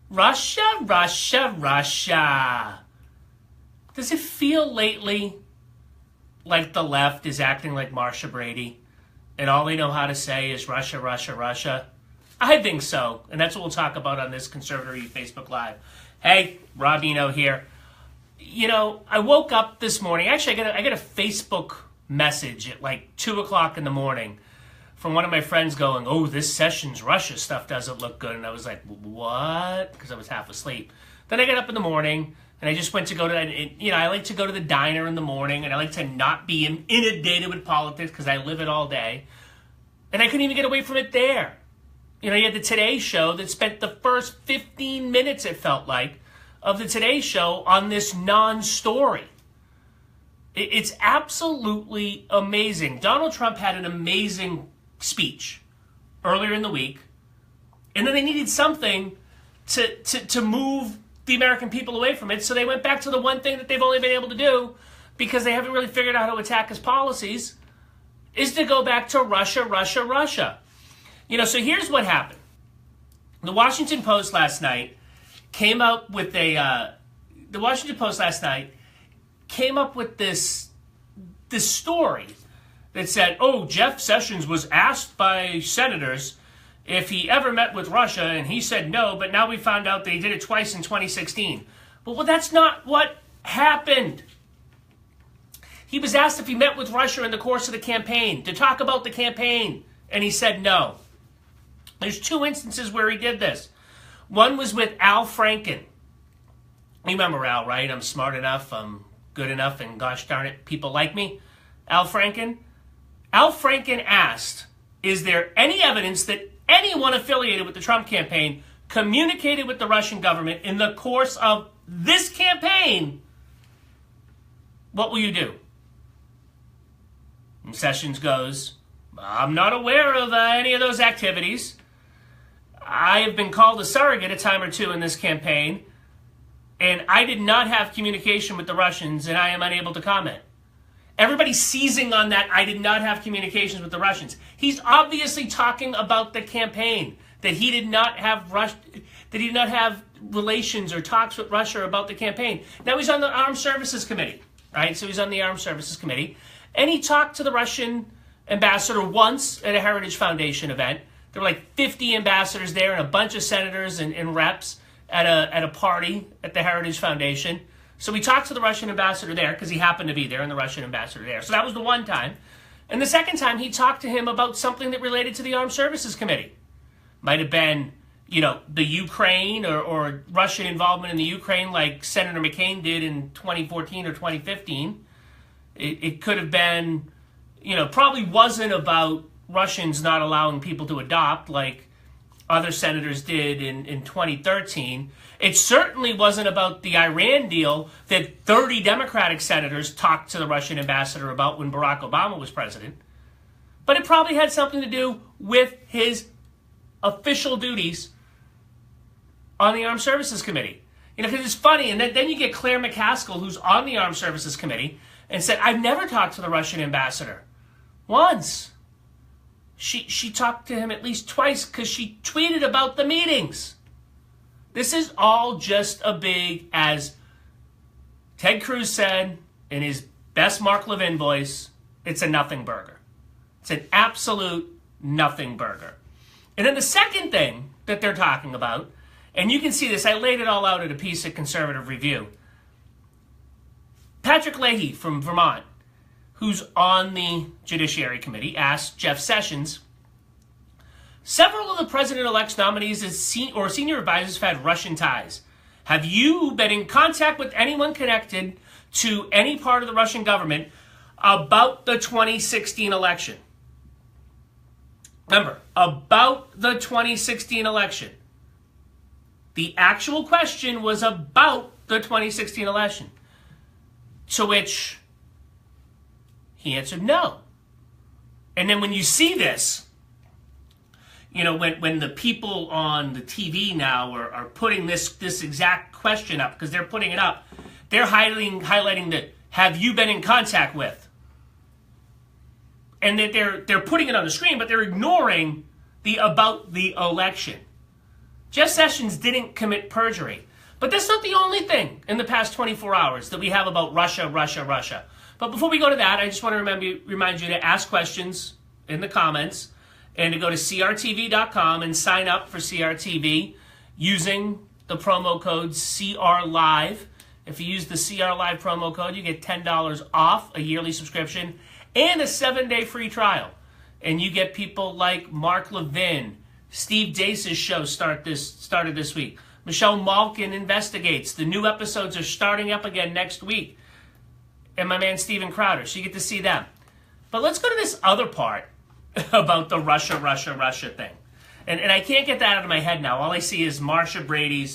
Russia, Russia, Russia. Does it feel lately like the left is acting like Marsha Brady and all they know how to say is Russia, Russia, Russia? I think so, and that's what we'll talk about on this Conservative Facebook Live. Hey, Robino here. You know, I woke up this morning. Actually, I got a Facebook message at like 2 o'clock in the morning from one of my friends going, "Oh, this Sessions Russia stuff doesn't look good." And I was like, "What?" Because I was half asleep. Then I got up in the morning and I just went to go to, I like to go to the diner in the morning and I like to not be inundated with politics because I live it all day. And I couldn't even get away from it there. You know, you had the Today Show that spent the first 15 minutes, it felt like, of the Today Show on this non-story. It's absolutely amazing. Donald Trump had an amazing speech earlier in the week, and then they needed something to move the American people away from it, so they went back to the one thing that they've only been able to do, because they haven't really figured out how to attack his policies, is to go back to Russia, Russia, Russia. You know, so here's what happened. The Washington Post last night came up with this story that said, oh, Jeff Sessions was asked by senators if he ever met with Russia, and he said no, but now we found out that he did it twice in 2016. Well, that's not what happened. He was asked if he met with Russia in the course of the campaign, to talk about the campaign, and he said no. There's two instances where he did this. One was with Al Franken. You remember Al, right? I'm smart enough, I'm good enough, and gosh darn it, people like me. Al Franken? Al Franken asked, is there any evidence that anyone affiliated with the Trump campaign communicated with the Russian government in the course of this campaign? What will you do? And Sessions goes, I'm not aware of any of those activities. I have been called a surrogate a time or two in this campaign, and I did not have communication with the Russians, and I am unable to comment. Everybody's seizing on that I did not have communications with the Russians. He's obviously talking about the campaign, that he did not have relations or talks with Russia about the campaign. Now he's on the Armed Services Committee, right? So he's on the Armed Services Committee, and he talked to the Russian ambassador once at a Heritage Foundation event. There were like 50 ambassadors there and a bunch of senators and reps at a party at the Heritage Foundation. So we talked to the Russian ambassador there because he happened to be there, and the Russian ambassador there. So that was the one time. And the second time, he talked to him about something that related to the Armed Services Committee. Might have been, the Ukraine or Russian involvement in the Ukraine like Senator McCain did in 2014 or 2015. It could have been, probably wasn't about Russians not allowing people to adopt like other senators did in 2013. It certainly wasn't about the Iran deal that 30 Democratic senators talked to the Russian ambassador about when Barack Obama was president. But it probably had something to do with his official duties on the Armed Services Committee. Because it's funny, and then you get Claire McCaskill, who's on the Armed Services Committee, and said, I've never talked to the Russian ambassador. Once. She talked to him at least twice because she tweeted about the meetings. This is all just a big, as Ted Cruz said in his best Mark Levin voice, it's a nothing burger. It's an absolute nothing burger. And then the second thing that they're talking about, and you can see this, I laid it all out at a piece at Conservative Review. Patrick Leahy from Vermont, who's on the Judiciary Committee, asked Jeff Sessions, several of the president-elect's nominees or senior advisors have had Russian ties. Have you been in contact with anyone connected to any part of the Russian government about the 2016 election? Remember, about the 2016 election. The actual question was about the 2016 election, to which he answered no. And then when you see this, when the people on the TV now are putting this exact question up, because they're putting it up, they're highlighting the have you been in contact with? And that they're putting it on the screen, but they're ignoring the about the election. Jeff Sessions didn't commit perjury. But that's not the only thing in the past 24 hours that we have about Russia, Russia, Russia. But before we go to that, I just want to remind you to ask questions in the comments and to go to crtv.com and sign up for CRTV using the promo code CRLive. If you use the CRLive promo code, you get $10 off a yearly subscription and a 7-day free trial. And you get people like Mark Levin, Steve Deace's show started this week. Michelle Malkin Investigates. The new episodes are starting up again next week. And my man Steven Crowder. So you get to see them. But let's go to this other part about the Russia, Russia, Russia thing. And I can't get that out of my head now. All I see is Marsha Brady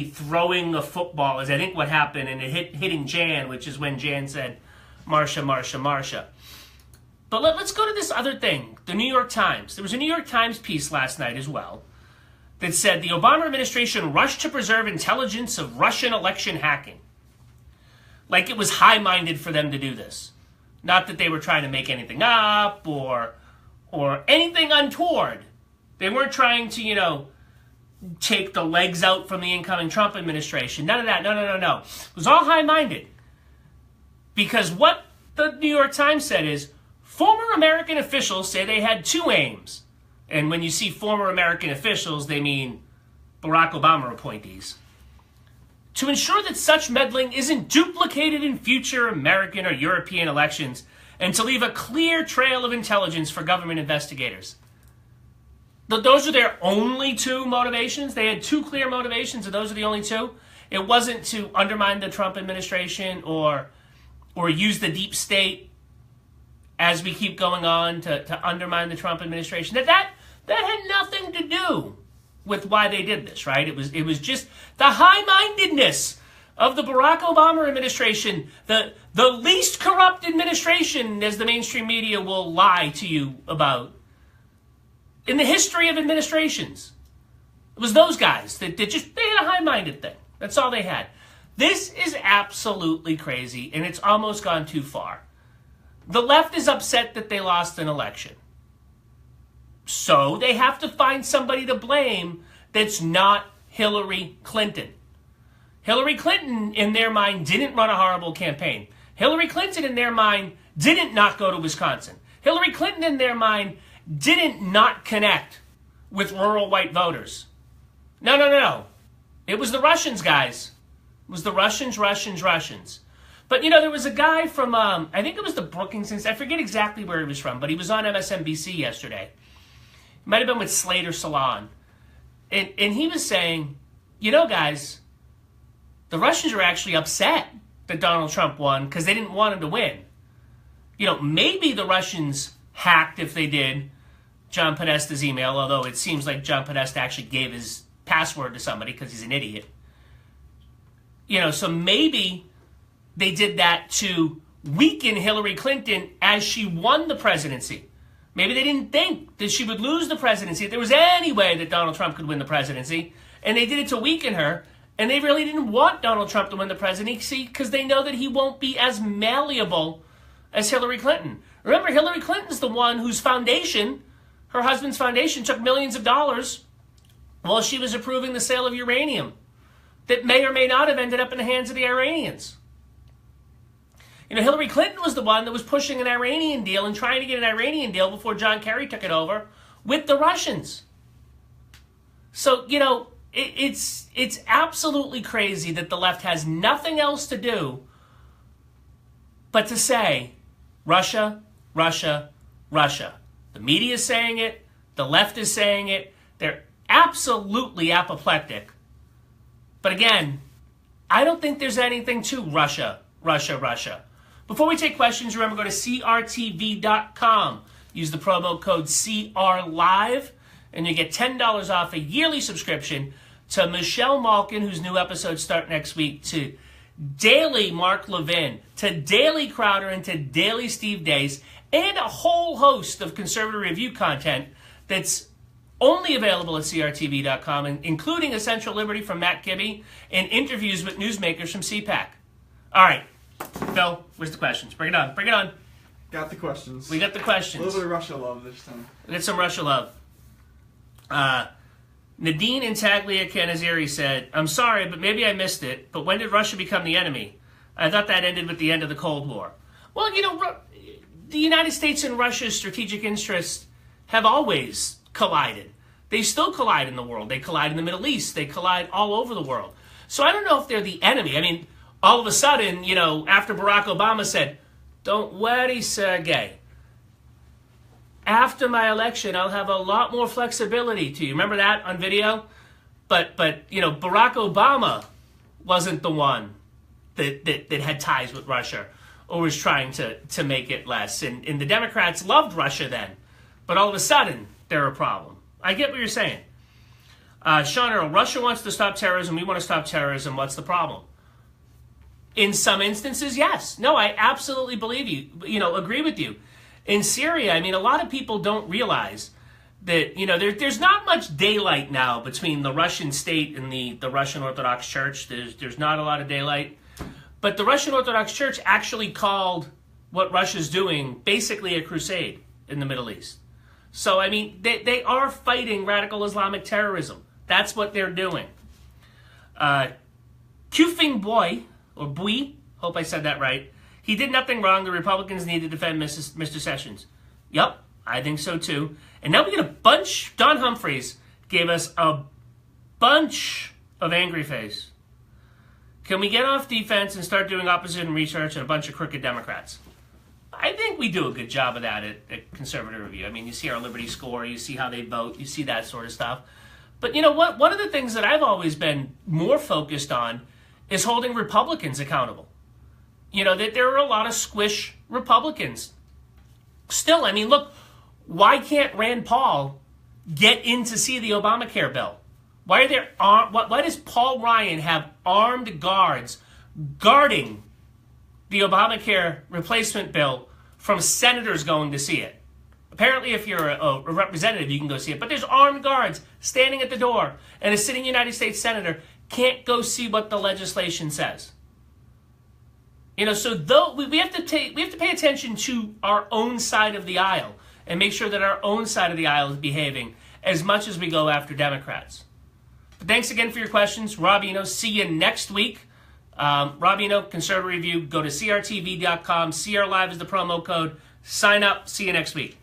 throwing a football is I think what happened, and it hitting Jan, which is when Jan said, Marsha, Marsha, Marsha. But let's go to this other thing, the New York Times. There was a New York Times piece last night as well that said the Obama administration rushed to preserve intelligence of Russian election hacking. Like it was high-minded for them to do this. Not that they were trying to make anything up or anything untoward. They weren't trying to, take the legs out from the incoming Trump administration. None of that. No. It was all high-minded. Because what the New York Times said is, former American officials say they had two aims. And when you see former American officials, they mean Barack Obama appointees. To ensure that such meddling isn't duplicated in future American or European elections, and to leave a clear trail of intelligence for government investigators. Those are their only two motivations? They had two clear motivations, and those are the only two? It wasn't to undermine the Trump administration or use the deep state as we keep going on to undermine the Trump administration. That had nothing to do with why they did this, right? It was just the high-mindedness of the Barack Obama administration, the least corrupt administration, as the mainstream media will lie to you about, in the history of administrations. It was those guys that they had a high-minded thing. That's all they had. This is absolutely crazy, and it's almost gone too far. The left is upset that they lost an election. So they have to find somebody to blame that's not Hillary Clinton. Hillary Clinton, in their mind, didn't run a horrible campaign. Hillary Clinton, in their mind, didn't not go to Wisconsin. Hillary Clinton, in their mind, didn't not connect with rural white voters. No. It was the Russians, guys. It was the Russians. But, there was a guy from, I think it was the Brookings Institute. I forget exactly where he was from, but he was on MSNBC yesterday. He might have been with Slater Salon. And he was saying, guys, the Russians are actually upset that Donald Trump won because they didn't want him to win. Maybe the Russians hacked, if they did, John Podesta's email, although it seems like John Podesta actually gave his password to somebody because he's an idiot. So maybe they did that to weaken Hillary Clinton as she won the presidency. Maybe they didn't think that she would lose the presidency, if there was any way that Donald Trump could win the presidency, and they did it to weaken her, and they really didn't want Donald Trump to win the presidency because they know that he won't be as malleable as Hillary Clinton. Remember, Hillary Clinton's the one whose foundation, her husband's foundation, took millions of dollars while she was approving the sale of uranium that may or may not have ended up in the hands of the Iranians. Hillary Clinton was the one that was pushing an Iranian deal and trying to get an Iranian deal before John Kerry took it over with the Russians. So, it's absolutely crazy that the left has nothing else to do but to say, Russia, Russia, Russia. The media is saying it. The left is saying it. They're absolutely apoplectic. But again, I don't think there's anything to Russia, Russia, Russia. Before we take questions, remember, go to crtv.com. Use the promo code CRLive, and you get $10 off a yearly subscription to Michelle Malkin, whose new episodes start next week, to daily Mark Levin, to daily Crowder, and to daily Steve Deace, and a whole host of conservative review content that's only available at crtv.com, including Essential Liberty from Matt Kibbe and interviews with newsmakers from CPAC. All right. Phil, where's the questions? Bring it on. Got the questions. We got the questions. A little bit of Russia love this time. We got some Russia love. Nadine Intaglia Canizeri said, I'm sorry, but maybe I missed it, but when did Russia become the enemy? I thought that ended with the end of the Cold War. Well, the United States and Russia's strategic interests have always collided. They still collide in the world. They collide in the Middle East. They collide all over the world. So I don't know if they're the enemy. I mean, all of a sudden, after Barack Obama said, don't worry, Sergey. After my election, I'll have a lot more flexibility to you. Remember that on video? But Barack Obama wasn't the one that had ties with Russia or was trying to make it less. And the Democrats loved Russia then. But all of a sudden, they're a problem. I get what you're saying. Sean Earl, Russia wants to stop terrorism. We want to stop terrorism. What's the problem? In some instances, yes. No, I absolutely believe you. Agree with you. In Syria, I mean, a lot of people don't realize that, there's not much daylight now between the Russian state and the Russian Orthodox Church. There's not a lot of daylight. But the Russian Orthodox Church actually called what Russia's doing basically a crusade in the Middle East. So, I mean, they are fighting radical Islamic terrorism. That's what they're doing. Kufing Boy, or Bui, hope I said that right. He did nothing wrong. The Republicans need to defend Mr. Sessions. Yep, I think so too. And now we get a bunch. Don Humphreys gave us a bunch of angry face. Can we get off defense and start doing opposition research on a bunch of crooked Democrats? I think we do a good job of that at Conservative Review. I mean, you see our Liberty score, you see how they vote, you see that sort of stuff. But you know what? One of the things that I've always been more focused on is holding Republicans accountable. That there are a lot of squish Republicans. Still, I mean, look, why can't Rand Paul get in to see the Obamacare bill? Why does Paul Ryan have armed guards guarding the Obamacare replacement bill from senators going to see it? Apparently, if you're a representative, you can go see it. But there's armed guards standing at the door, and a sitting United States senator can't go see what the legislation says. So though we have to pay attention to our own side of the aisle and make sure that our own side of the aisle is behaving as much as we go after Democrats. But thanks again for your questions. Rob Eno, see you next week. Rob Eno, Conservative Review. Go to crtv.com. CR Live is the promo code. Sign up. See you next week.